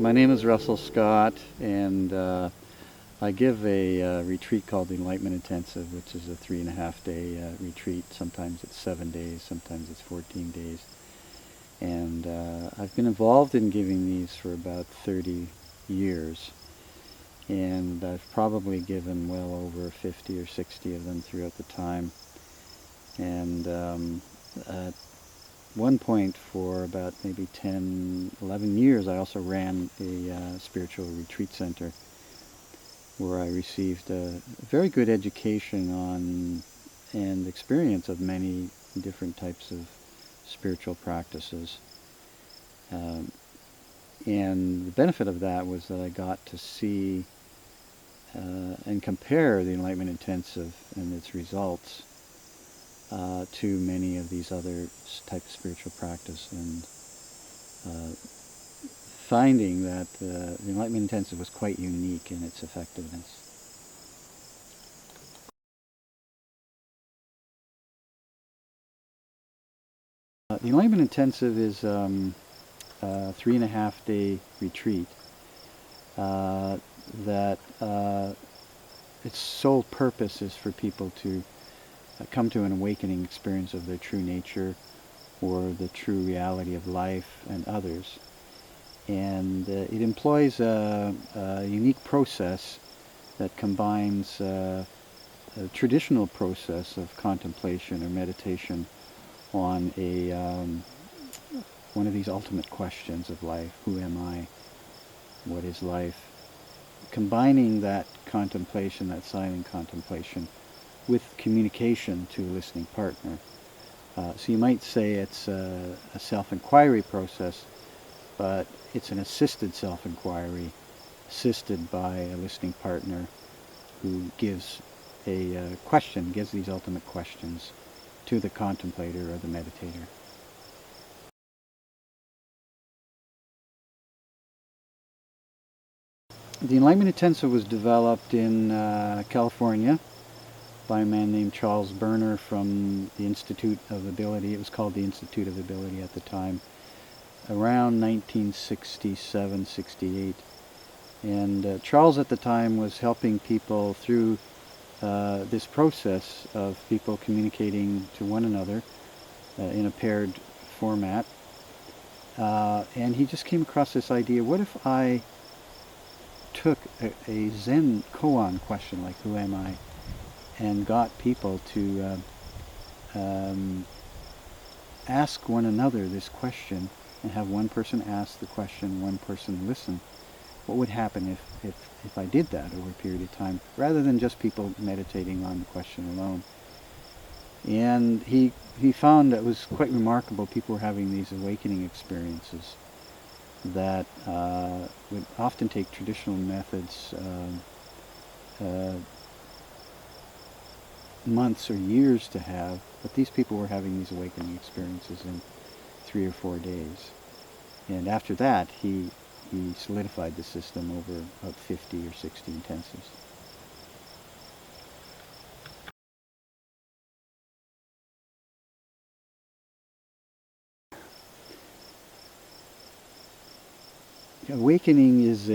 My name is Russell Scott, and I give a retreat called the Enlightenment Intensive, which is a 3.5-day retreat. Sometimes it's 7 days, sometimes it's 14 days. And I've been involved in giving these for about 30 years. And I've probably given well over 50 or 60 of them throughout the time. And at one point, for about maybe 10, 11 years, I also ran a spiritual retreat center where I received a very good education on and experience of many different types of spiritual practices. And the benefit of that was that I got to see and compare the Enlightenment Intensive and its results to many of these other types of spiritual practice, and finding that the Enlightenment Intensive was quite unique in its effectiveness. The Enlightenment Intensive is a 3.5-day retreat that its sole purpose is for people to come to an awakening experience of their true nature or the true reality of life and others. And it employs a unique process that combines a traditional process of contemplation or meditation on one of these ultimate questions of life: who am I? What is life? Combining that contemplation, that silent contemplation, with communication to a listening partner. So you might say it's a self-inquiry process, but it's an assisted self-inquiry, assisted by a listening partner who gives a question, gives these ultimate questions to the contemplator or the meditator. The Enlightenment Intensive was developed in California by a man named Charles Berner from the Institute of Ability. It was called the Institute of Ability at the time, around 1967-68. And Charles at the time was helping people through this process of people communicating to one another in a paired format. And he just came across this idea: what if I took a Zen koan question like who am I, and got people to ask one another this question, and have one person ask the question, one person listen? What would happen if I did that over a period of time, rather than just people meditating on the question alone? And he found that it was quite remarkable. People were having these awakening experiences that would often take traditional methods months or years to have, but these people were having these awakening experiences in 3 or 4 days. And after that, he solidified the system over about 50 or 60 intensives. Awakening is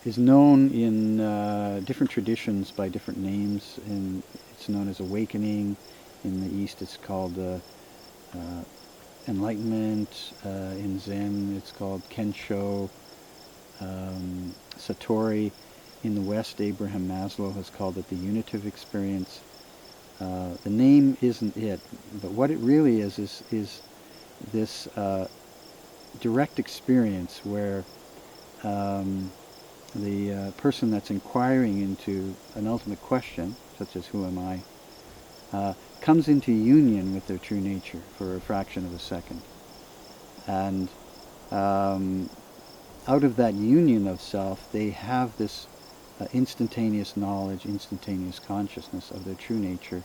is known in different traditions by different names, and it's known as awakening. In the East, it's called Enlightenment. In Zen, it's called Kensho, Satori. In the West, Abraham Maslow has called it the unitive experience. The name isn't it, but what it really is this direct experience where the person that's inquiring into an ultimate question, such as who am I, comes into union with their true nature for a fraction of a second. And out of that union of self, they have this instantaneous knowledge, instantaneous consciousness of their true nature.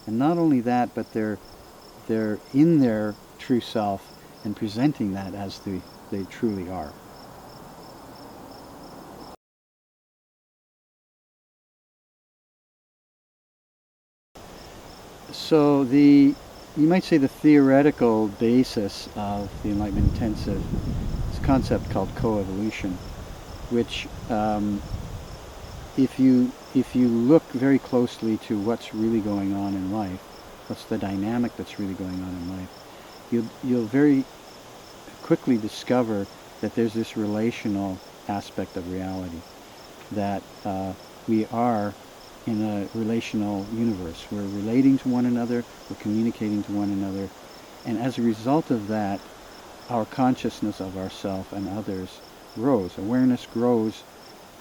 And not only that, but they're in their true self and presenting that as they truly are. So the you might say the theoretical basis of the Enlightenment Intensive is a concept called coevolution, which if you look very closely to what's really going on in life, what's the dynamic that's really going on in life, you'll very quickly discover that there's this relational aspect of reality, that we are in a relational universe. We're relating to one another, we're communicating to one another, and as a result of that, our consciousness of ourself and others grows. Awareness grows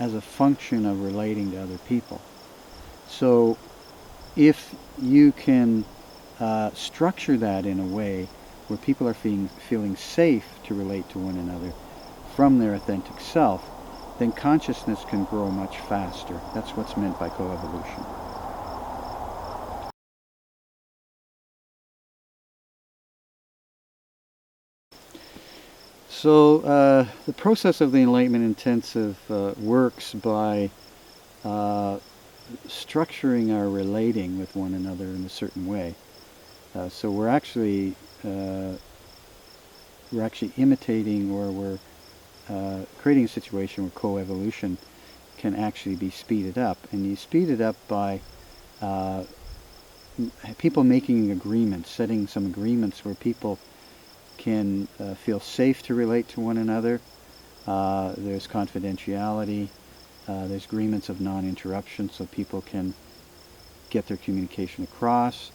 as a function of relating to other people. So if you can structure that in a way where people are feeling safe to relate to one another from their authentic self, then consciousness can grow much faster. That's what's meant by coevolution. So the process of the Enlightenment Intensive works by structuring our relating with one another in a certain way. So we're actually imitating, or we're creating a situation where coevolution can actually be speeded up. And you speed it up by people making agreements, setting some agreements where people can feel safe to relate to one another. There's confidentiality. There's agreements of non-interruption, so people can get their communication across.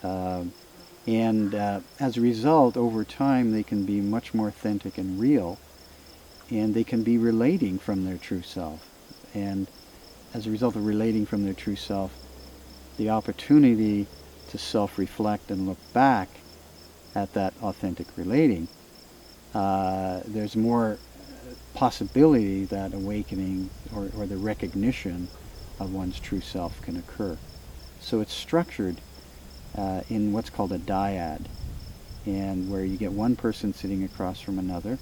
And as a result, over time, they can be much more authentic and real, and they can be relating from their true self. And as a result of relating from their true self, the opportunity to self-reflect and look back at that authentic relating, there's more possibility that awakening or the recognition of one's true self can occur. So it's structured in what's called a dyad, and where you get one person sitting across from another,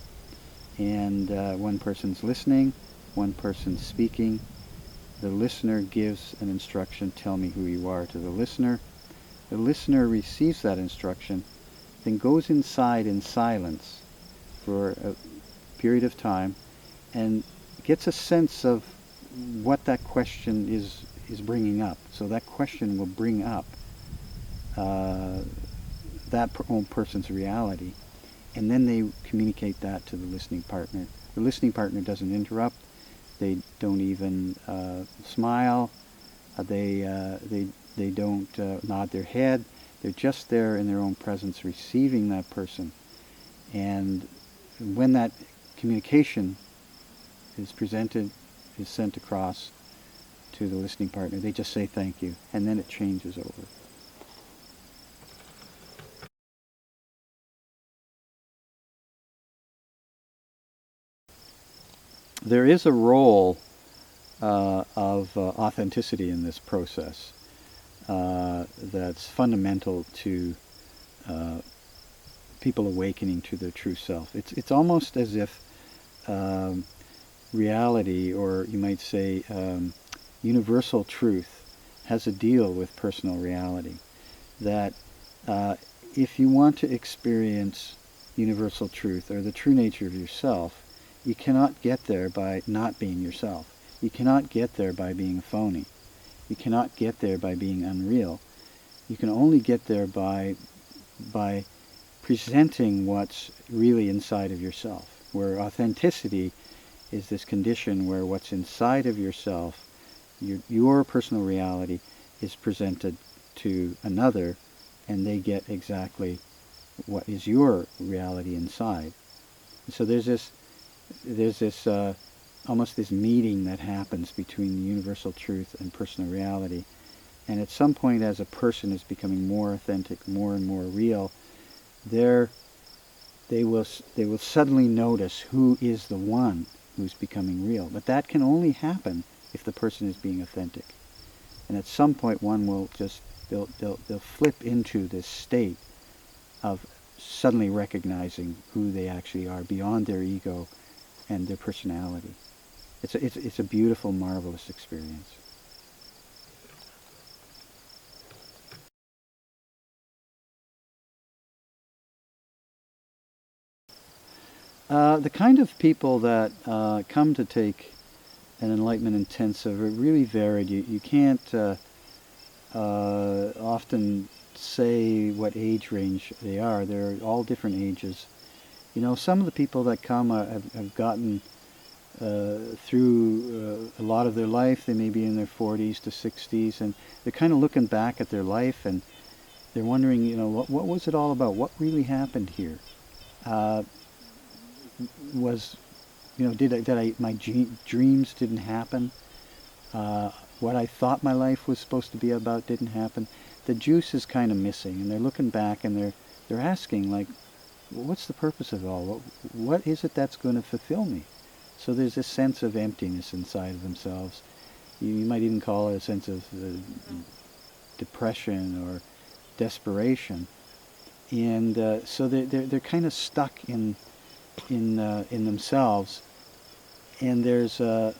and one person's listening, one person's speaking. The listener gives an instruction, tell me who you are, to the listener. The listener receives that instruction, then goes inside in silence for a period of time and gets a sense of what that question is bringing up. So that question will bring up that own person's reality, and then they communicate that to the listening partner. The listening partner doesn't interrupt. They don't even smile. They don't nod their head. They're just there in their own presence, receiving that person. And when that communication is presented, is sent across to the listening partner, they just say thank you, and then it changes over. There is a role of authenticity in this process that's fundamental to people awakening to their true self. It's almost as if reality, or you might say universal truth, has a deal with personal reality. That if you want to experience universal truth, or the true nature of yourself, you cannot get there by not being yourself. You cannot get there by being a phony. You cannot get there by being unreal. You can only get there by presenting what's really inside of yourself, where authenticity is this condition where what's inside of yourself, your personal reality, is presented to another, and they get exactly what is your reality inside. So there's this almost this meeting that happens between the universal truth and personal reality. And at some point, as a person is becoming more authentic, more and more real, they will suddenly notice who is the one who's becoming real. But that can only happen if the person is being authentic. And at some point, one will they'll flip into this state of suddenly recognizing who they actually are beyond their ego and their personality. It's a beautiful, marvelous experience. The kind of people that come to take an enlightenment intensive are really varied. You can't often say what age range they are. They're all different ages. Some of the people that come have gotten through a lot of their life. They may be in their 40s to 60s, and they're kind of looking back at their life, and they're wondering, what was it all about? What really happened here? Was, my dreams didn't happen? What I thought my life was supposed to be about didn't happen? The juice is kind of missing, and they're looking back, and they're asking, like, what's the purpose of it all? What is it that's going to fulfill me? So there's this sense of emptiness inside of themselves. You might even call it a sense of depression or desperation, and so they're kind of stuck in themselves, and there's a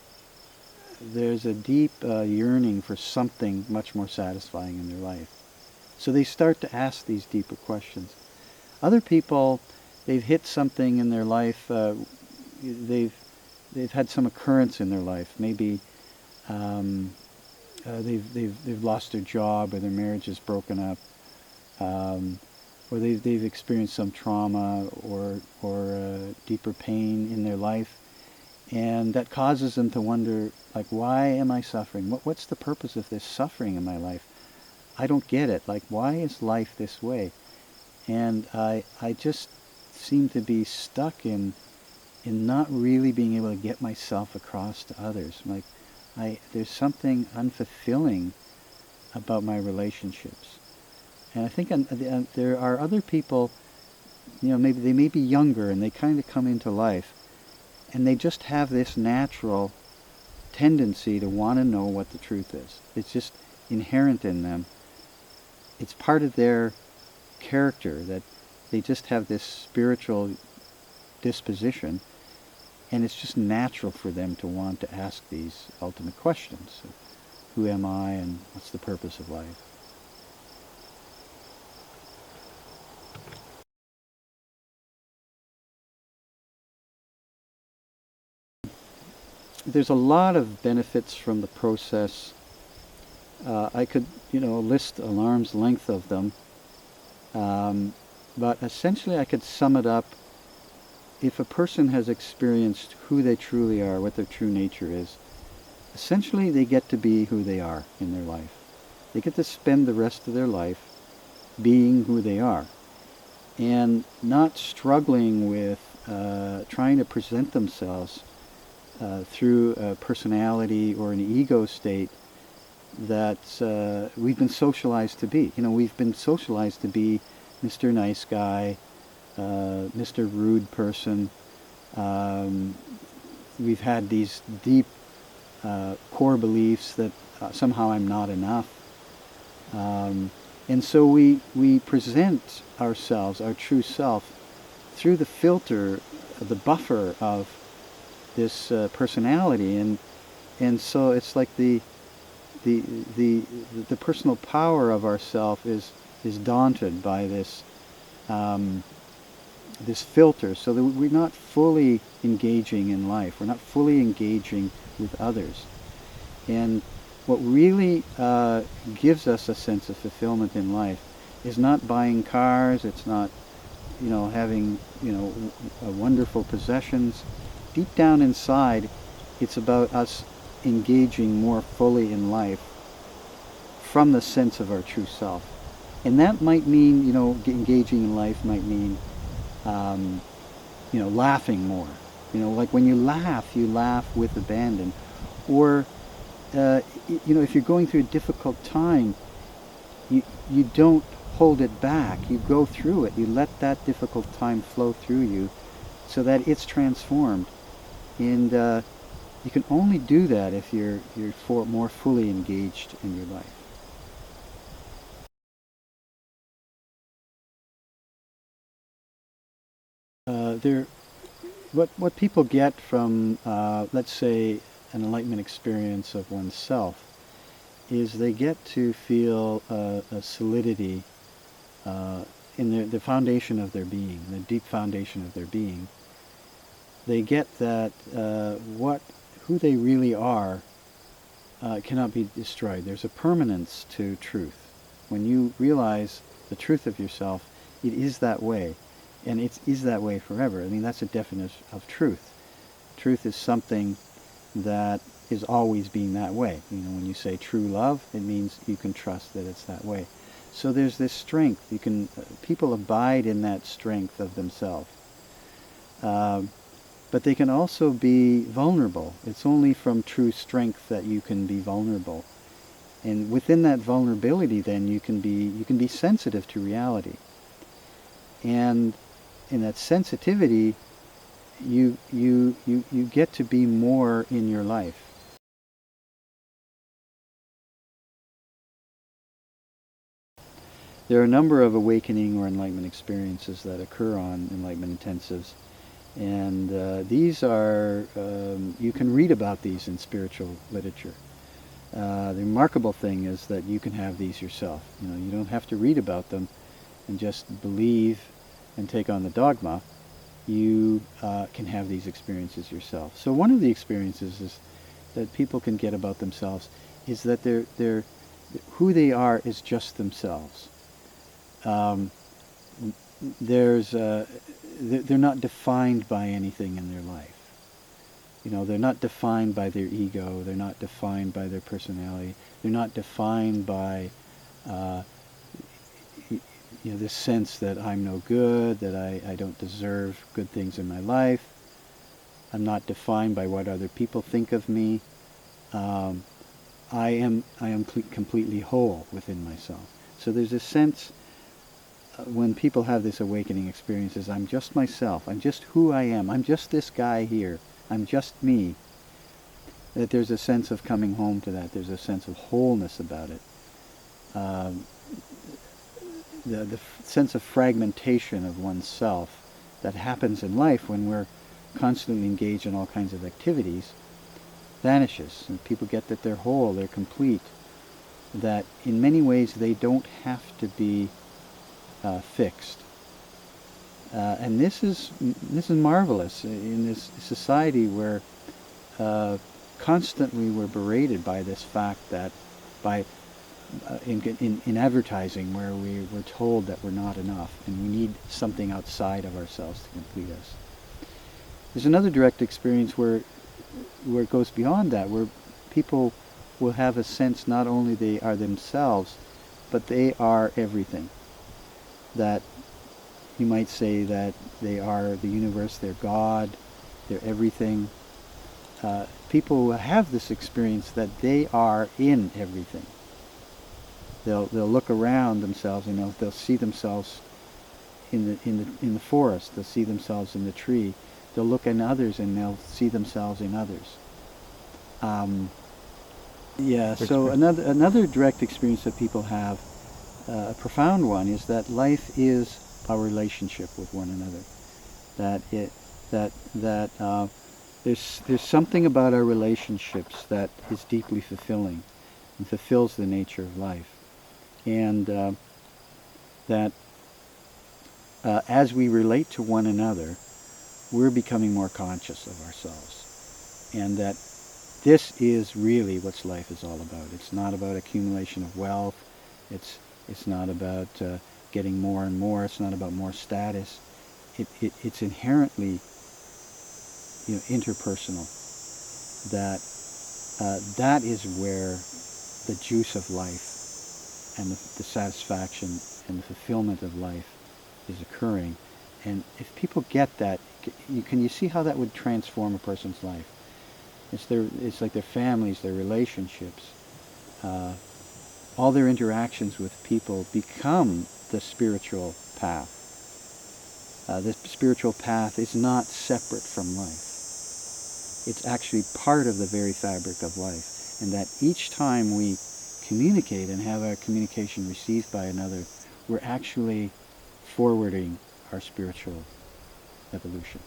deep yearning for something much more satisfying in their life. So they start to ask these deeper questions. Other people, they've hit something in their life. They've had some occurrence in their life. Maybe they've lost their job, or their marriage is broken up, or they've experienced some trauma or deeper pain in their life, and that causes them to wonder, like, why am I suffering? What's the purpose of this suffering in my life? I don't get it. Like, why is life this way? And I just seem to be stuck in not really being able to get myself across to others. Like, there's something unfulfilling about my relationships. And I think there are other people, maybe they may be younger, and they kind of come into life, and they just have this natural tendency to want to know what the truth is. It's just inherent in them. It's part of their character that they just have this spiritual disposition, and it's just natural for them to want to ask these ultimate questions. Who am I, and what's the purpose of life? There's a lot of benefits from the process. I could, list an arm's length of them. But essentially I could sum it up. If a person has experienced who they truly are, what their true nature is, essentially they get to be who they are in their life. They get to spend the rest of their life being who they are, and not struggling with trying to present themselves through a personality or an ego state that we've been socialized to be. We've been socialized to be Mr. Nice Guy, Mr. Rude Person. We've had these deep core beliefs that somehow I'm not enough. And so we present ourselves, our true self, through the filter, the buffer of this personality, and so it's like the personal power of ourself is daunted by this this filter, so that we're not fully engaging in life. We're not fully engaging with others. And what really gives us a sense of fulfillment in life is not buying cars. It's not, having, wonderful possessions. Deep down inside, it's about us engaging more fully in life from the sense of our true self. And that might mean, engaging in life might mean, laughing more. Like when you laugh with abandon. Or, if you're going through a difficult time, you don't hold it back. You go through it. You let that difficult time flow through you so that it's transformed. And you can only do that if you're more fully engaged in your life. What people get from, let's say, an enlightenment experience of oneself is they get to feel a solidity in the foundation of their being, the deep foundation of their being. they get that who they really are cannot be destroyed. There's a permanence to truth. When you realize the truth of yourself, it is that way, and it is that way forever. I mean, that's a definition of truth. Truth is something that is always being that way. You know, when you say true love, it means you can trust that it's that way. So there's this strength. You can people abide in that strength of themselves. But they can also be vulnerable. It's only from true strength that you can be vulnerable. And within that vulnerability, then you can be sensitive to reality. And in that sensitivity, you get to be more in your life. There are a number of awakening or enlightenment experiences that occur on enlightenment intensives. And these are, you can read about these in spiritual literature. The remarkable thing is that you can have these yourself. You know, you don't have to read about them and just believe and take on the dogma. You can have these experiences yourself. So one of the experiences is that people can get about themselves is that who they are is just themselves. They're not defined by anything in their life. You know, they're not defined by their ego. They're not defined by their personality. They're not defined by, this sense that I'm no good, that I don't deserve good things in my life. I'm not defined by what other people think of me. I am completely whole within myself. So there's a sense when people have this awakening experiences, I'm just myself. I'm just who I am. I'm just this guy here. I'm just me. That there's a sense of coming home to that. There's a sense of wholeness about it. The sense of fragmentation of oneself that happens in life when we're constantly engaged in all kinds of activities vanishes. And people get that they're whole, they're complete. That in many ways they don't have to be fixed. And this is marvelous in this society where constantly we're berated by this fact that in advertising where we're told that we're not enough and we need something outside of ourselves to complete us. There's another direct experience where it goes beyond that, where people will have a sense not only they are themselves, but they are everything. That you might say that they are the universe, they're God, they're everything. People will have this experience that they are in everything. They'll look around themselves and they'll see themselves in the forest. They'll see themselves in the tree. They'll look at others and they'll see themselves in others. So another direct experience that people have, a profound one, is that life is our relationship with one another. There's something about our relationships that is deeply fulfilling and fulfills the nature of life, and that as we relate to one another, we're becoming more conscious of ourselves, and that this is really what life is all about. It's not about accumulation of wealth. It's not about getting more and more. It's not about more status. It's inherently, interpersonal. That is where the juice of life and the satisfaction and the fulfillment of life is occurring. And if people get that, you see how that would transform a person's life. It's like their families, their relationships, all their interactions with people become the spiritual path. The spiritual path is not separate from life. It's actually part of the very fabric of life. And that each time we communicate and have our communication received by another, we're actually forwarding our spiritual evolution.